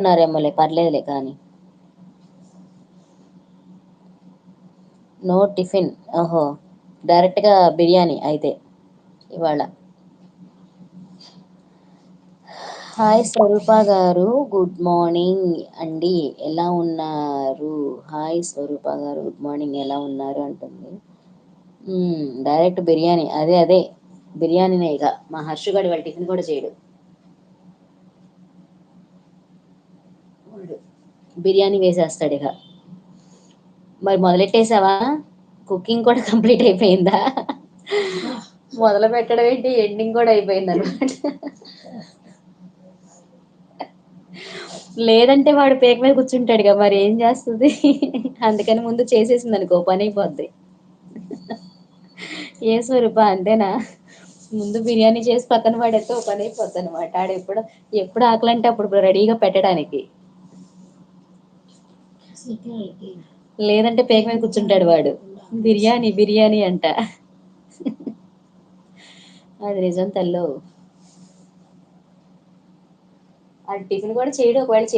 ఉన్నారేమోలే పర్లేదులే కానీ. No tiffin. ఓహో! డైరెక్ట్‌గా బిర్యానీ అయితే ఇవాళ. హాయ్ స్వరూప గారు. గుడ్ మార్నింగ్ అండి. ఎలా ఉన్నారు? హాయ్ స్వరూప గారు. Good morning. ఎలా ఉన్నారు అంటుంది. డైరెక్ట్ బిర్యానీ. అదే. బిర్యానీనే ఇక. మా హర్షు గాడు ఇవాళ టిఫిన్ కూడా చేయడు. వాడు బిర్యానీ వేసేస్తాడు ఇక. మరి మొదలెట్టేసావా? కుకింగ్ కూడా కంప్లీట్ అయిపోయిందా? మొదలు పెట్టడం ఏంటి, ఎండింగ్ కూడా అయిపోయింది అనమాట. లేదంటే వాడు పేక మీద కూర్చుంటాడుగా, మరి ఏం చేస్తుంది. అందుకని ముందు చేసేసింది అనుకో పని అయిపోద్ది. ఏ స్వరూప అంతేనా? ముందు బిర్యానీ చేసి పక్కన పడేస్తే ఓ పని అయిపోద్ది అనమాట. ఆడు ఎప్పుడు ఎప్పుడు ఆకలంటే అప్పుడు రెడీగా పెట్టడానికి. లేదంటే పేక మీద కూర్చుంటాడు వాడు. బిర్యానీ బిర్యానీ అంట. అది నిజం తల్లో. ఆ టిఫిన్ కూడా చేయడు, ఒకవేళ